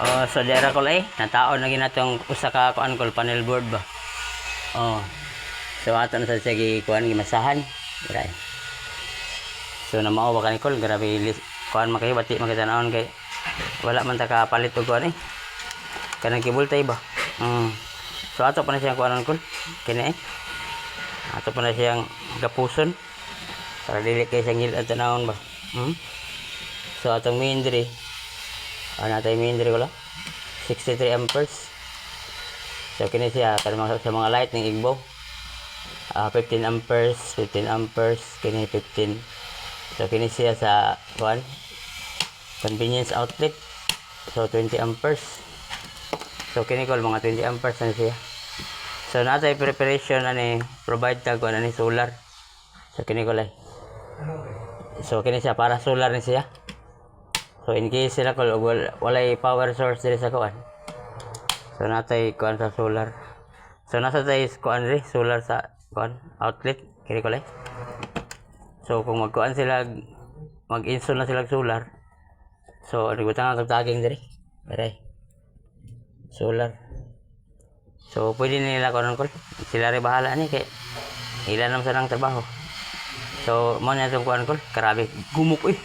Oh, so dera ko lay, nataon na ginatong usa ka kuan kol panel board ba. Oh. So ato na sa sige kuan gimasahan. Dira. So na mao ba kani kol grabe kuan makay bati makita-naon kay wala man ta ka palit og kuan eh. Kanang kibultay ba. So ato pa na siyang kuanon kol. Kini eh. Ato pa na siyang gapuson para dili kay sangil at tanawon ba. So atong main diri natay main diri ko lang 63 amperes. So kini siya kanang sa mga light ning igbo 15 amperes kini 15. So kini siya sa kuan convenience outlet, so 20 amperes. So kini ko mga 20 amperes na siya. So natay preparation ani provide tag kuan ani solar. So kini ko lay. So kini siya para solar ni siya. So in case sila kung walay power source diri sa kuan. So natay kuan sa solar. So nasa tay kuan diri solar sa kuan outlet kini ko lay. So kung magkuan sila mag-install na sila solar. So nagutang ang tagging diri. Aray. Solar. So pwede nila kuan ko. Sila ri bahala ni kay ilan naman sa nang trabaho. So mo na tong kuan ko. Grabe gumuk eh.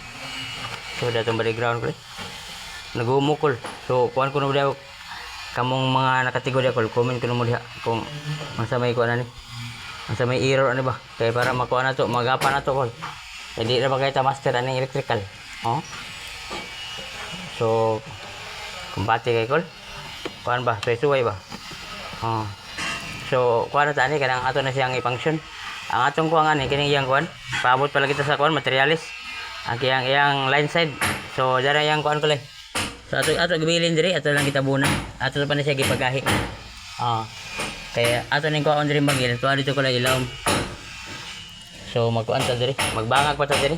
So datong background ko. Nagumukol. So kuan ko na daw kamong mga nakatigod ako comment ko na mo diha kung masa may kuan ani. Masa may error ani ba? Kay para makuha na to, magapan na to kol. Hindi na ba kay ta master ani electrical. Oh. So kumbati kay kol. Kuan ba? Suway ba? Oh. So kuan na tani kanang ato na siyang i-function. Ang atong kuan ani kining iyang kuan. Paabot pala kita sa kuan materialis. Ang iyang line side. So dara yang kuan ko lang. So ato gibilin diri ato lang kita buna. Ato pa na siya gipagahi. Kaya ato ning kuan diri magil. Tuwa dito ko lang ilawom. So magkuan ta diri. Magbangag pa ta diri.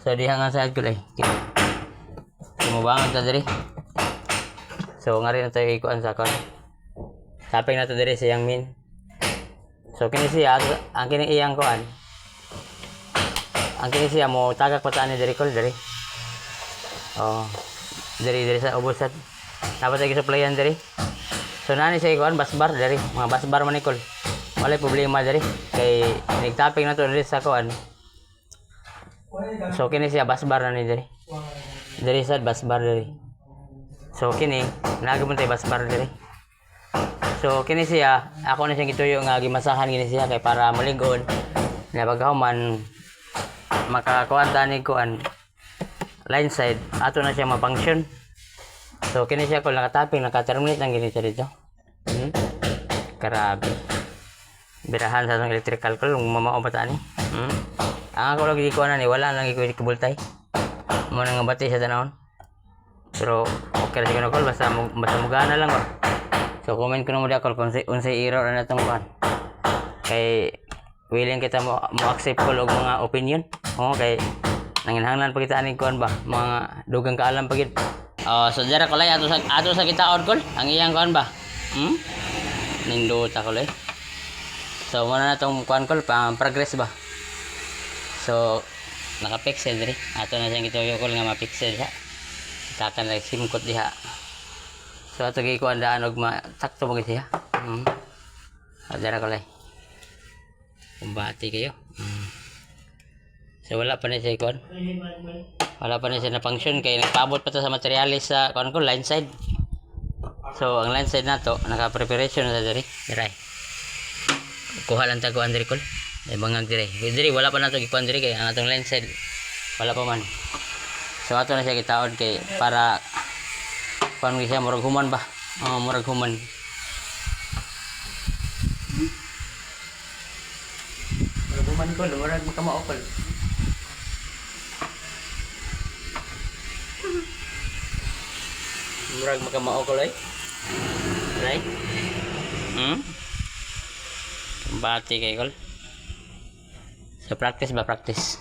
So diha nga side ko lang. So mabangag ta diri. So ngari na tayo ikuan sa kuan. Taping na to diri sa iyang min. So kini siya ang kini iyang kuan. Ang kini siya mo tagak pataan ni diri kol diri. Oh. Diri sa ubusan. Dapat ay supplyan diri. So nani siya kuan basbar diri, mga basbar man ni kol. Wala problema diri kay nigtapping na to diri sa kuan. So kini siya basbar na ni diri. Diri sa basbar diri. So kini nagamun tay basbar diri. So kini siya ako na siyang gituyo nga gimasahan gini siya kay para malig-on. Na pagkahuman makakuan tani kuan line side ato na siya ma-function. So kini siya kung nakatapping naka-terminate ang gini siya dito. Grabe birahan sa electrical ko kung mamao pa tani. Ang ako lagi kuan ni wala lang ikuy kabultay mo nang bati sa tanawon. Pero okay ra siguro kol basta mugana lang ba. So comment ko na mo dia kol kung unsay error na tong kuan. Kay willing kita mo accept ko og mga opinion. Okay. Nanginhanglan pa kita ani kuan ba mga dugang kaalam pagid. So dira ko lay ato sa kitaon kol ang iyang kuan ba. Nindot ako lay. So muna na tong kuan kol progress ba. So naka-pixel diri. Ato na siyang gituyo kol nga ma-pixel diha. Takan lay simkot diha. So ato gi kuan daan og sakto mo siya. Dira ko lay. Kumbati kayo. So wala pa na siya kuan. Wala pa na siya na function kay nagpaabot pa to sa materialis sa kuan ko line side. So ang line side nato naka-preparation na diri. Diray. Kuha lang ta kuan diri kol. Ay bangag diri. Diri wala pa nato gikuan diri kay ang atong line side wala pa man. So ato na siya gitaod kay para kuan siya murag human ba. Murag human. Murag human kol, murag makamao kol. Murag makamao ko lay. Right? Bati kay kol. So practice ba practice?